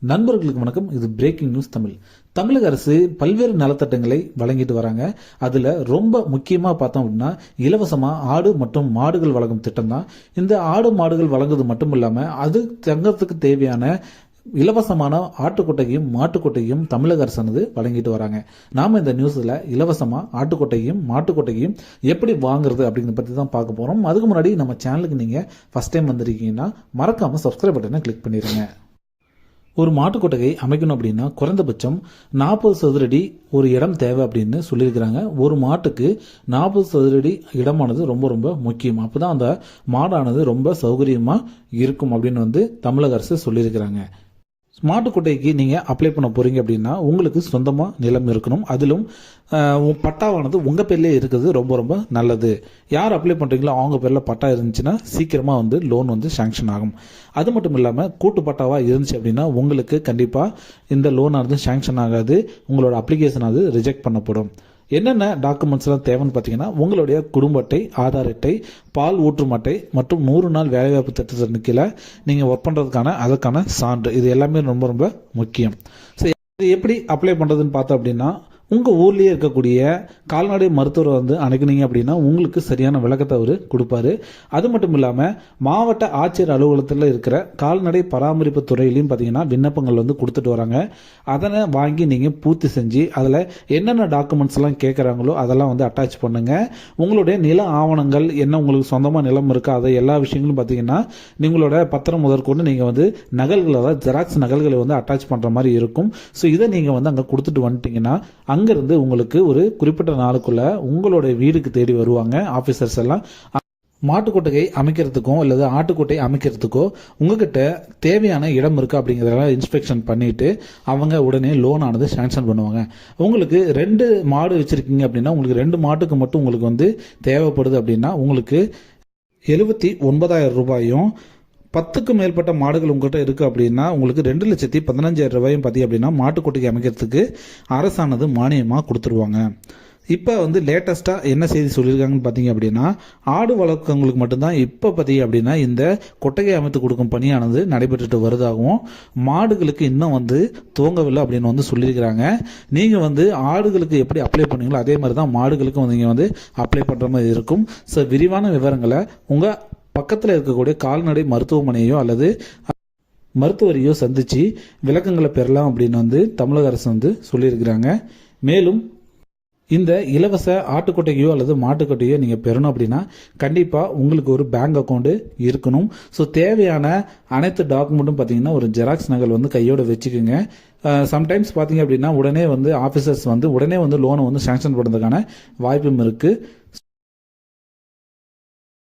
நண்பர்களுக்கு வணக்கம். இது பிரேக்கிங் நியூஸ் தமிழ். தமிழக அரசு பல்வேறு நலத்திட்டங்களை வழங்கிட்டு வராங்க. அதுல ரொம்ப முக்கியமா பார்த்தோம் அப்படின்னா இலவசமா ஆடு மற்றும் மாடுகள் வழங்கும் திட்டம் தான். இந்த ஆடு மாடுகள் வழங்குவது மட்டும் இல்லாம அது தங்கத்துக்கு தேவையான இலவசமான ஆட்டுக்கொட்டையும் மாட்டுக்கொட்டையும் தமிழக அரசானது வழங்கிட்டு வராங்க. நாம இந்த நியூஸ்ல இலவசமா ஆட்டுக்கொட்டையும் மாட்டுக்கொட்டையும் எப்படி வாங்குறது அப்படிங்கிறத பத்தி தான் பார்க்க போறோம். அதுக்கு முன்னாடி நம்ம சேனலுக்கு நீங்க ஃபர்ஸ்ட் டைம் வந்திருக்கீங்கன்னா மறக்காம சப்ஸ்கிரைப் பட்டனை கிளிக் பண்ணிருங்க. ஒரு மாட்டுக்கொட்டகை அமைக்கணும் அப்படின்னா குறைந்தபட்சம் 40 சதுரடி ஒரு இடம் தேவை அப்படின்னு சொல்லியிருக்கிறாங்க. ஒரு மாட்டுக்கு 40 சதுரடி இடமானது ரொம்ப ரொம்ப முக்கியம். அப்போதான் அந்த மாடானது ரொம்ப சௌகரியமா இருக்கும் அப்படின்னு தமிழக அரசு சொல்லியிருக்கிறாங்க. மாட்டுக்கொட்டைக்கு நீங்கள் அப்ளை பண்ண போகிறீங்க அப்படின்னா உங்களுக்கு சொந்தமாக நிலம் இருக்கணும். அதிலும் பட்டாவானது உங்கள் பேர்லேயே இருக்கிறது ரொம்ப ரொம்ப நல்லது. யார் அப்ளை பண்ணுறீங்களோ அவங்க பேரில் பட்டா இருந்துச்சுன்னா சீக்கிரமாக லோன் சாங்ஷன் ஆகும். அது மட்டும் இல்லாமல் கூட்டு பட்டாவாக இருந்துச்சு அப்படின்னா உங்களுக்கு கண்டிப்பாக இந்த லோனானது சாங்ஷன் ஆகாது. உங்களோட அப்ளிகேஷனானது ரிஜெக்ட் பண்ணப்படும். என்னென்ன டாக்குமெண்ட்ஸ்லாம் தேவைன்னு பார்த்தீங்கன்னா உங்களுடைய குடும்ப அட்டை, ஆதார் அட்டை, பால் ஊற்றும் அட்டை மற்றும் 100 நாள் வேலைவாய்ப்பு திட்டத்தின் கீழே நீங்கள் ஒர்க் பண்ணுறதுக்கான அதற்கான சான்று, இது எல்லாமே ரொம்ப ரொம்ப முக்கியம். ஸோ இது எப்படி அப்ளை பண்ணுறதுன்னு பார்த்தோம் அப்படின்னா உங்கள் ஊர்லேயே இருக்கக்கூடிய கால்நடை மருத்துவரை அணுகுனீங்க அப்படின்னா உங்களுக்கு சரியான விளக்கத்தை அவர் கொடுப்பாரு. அது மட்டும் இல்லாமல் மாவட்ட ஆட்சியர் அலுவலகத்தில் இருக்கிற கால்நடை பராமரிப்பு துறையிலையும் பார்த்தீங்கன்னா விண்ணப்பங்கள் கொடுத்துட்டு வராங்க. அதனை வாங்கி நீங்கள் பூர்த்தி செஞ்சு அதில் என்னென்ன டாக்குமெண்ட்ஸ்லாம் கேட்குறாங்களோ அதெல்லாம் அட்டாச் பண்ணுங்கள். உங்களுடைய நில ஆவணங்கள் என்ன, உங்களுக்கு சொந்தமாக நிலம் இருக்கா, அதை எல்லா விஷயங்களும் பார்த்தீங்கன்னா நீங்களோட பத்திரம் முதற்கொண்டு நீங்கள் நகல்களை, அதாவது ஜெராக்ஸ் நகல்களை அட்டாச் பண்ணுற மாதிரி இருக்கும். ஸோ இதை நீங்கள் அங்கே கொடுத்துட்டு வந்துட்டீங்கன்னா அங்கிருந்து உங்களுக்கு ஒரு குறிப்பிட்ட நாளுக்குள்ள உங்களுடைய வீடுக்கு தேடி வருவாங்க ஆபீசர்ஸ் எல்லாம். மாட்டுக்கொட்டகை அமைக்கிறதுக்கோ அல்லது ஆட்டுக்கொட்டை அமைக்கிறதுக்கோ உங்ககிட்ட தேவையான இடம் இருக்கா அப்படிங்கிறதெல்லாம் இன்ஸ்பெக்ஷன் பண்ணிட்டு அவங்க உடனே லோன் ஆனது சாங்ஷன் பண்ணுவாங்க. உங்களுக்கு 2 மாடு வச்சிருக்கீங்க அப்படின்னா உங்களுக்கு 2 மாட்டுக்கு மட்டும் உங்களுக்கு தேவைப்படுது அப்படின்னா உங்களுக்கு 79,000 ரூபாயும், 10க்கு மேற்பட்ட மாடுகள் உங்கள்கிட்ட இருக்குது அப்படின்னா உங்களுக்கு 2,15,000 ரூபாயும் பார்த்தி அப்படின்னா மாட்டுக்கொட்டைக்கு அமைக்கிறதுக்கு அரசானது மானியமாக கொடுத்துருவாங்க. இப்போ லேட்டஸ்ட்டாக என்ன செய்தி சொல்லியிருக்காங்கன்னு பார்த்தீங்க அப்படின்னா ஆடு வளர்க்கவங்களுக்கு மட்டும்தான் இப்போ பார்த்தீங்க அப்படின்னா இந்த கொட்டகை அமைத்து கொடுக்கும் பணியானது நடைபெற்றுட்டு வருதாகவும், மாடுகளுக்கு இன்னும் துவங்கவில்லை அப்படின்னு சொல்லியிருக்கிறாங்க. நீங்கள் ஆடுகளுக்கு எப்படி அப்ளை பண்ணீங்களோ அதே மாதிரி தான் மாடுகளுக்கும் நீங்கள் அப்ளை பண்ணுற மாதிரி இருக்கும். ஸோ விரிவான விவரங்களை உங்கள் பக்கத்தில் இருக்கக்கூடிய கால்நடை மருத்துவமனையோ அல்லது மருத்துவரையோ சந்திச்சு விளக்கங்களை பெறலாம் அப்படின்னு தமிழக அரசு சொல்லியிருக்கிறாங்க. மேலும் இந்த இலவச ஆட்டுக்கொட்டையோ அல்லது மாட்டுக்கொட்டையோ நீங்கள் பெறணும் அப்படின்னா கண்டிப்பாக உங்களுக்கு ஒரு பேங்க் அக்கௌண்ட் இருக்கணும். ஸோ தேவையான அனைத்து டாக்குமெண்ட்டும் பார்த்தீங்கன்னா ஒரு ஜெராக்ஸ் நகல் கையோட வச்சுக்கோங்க. சம்டைம்ஸ் பார்த்தீங்க அப்படின்னா உடனே ஆஃபீஸர்ஸ் உடனே லோனை சாங்ஷன் பண்ணுறதுக்கான வாய்ப்பும் இருக்குது.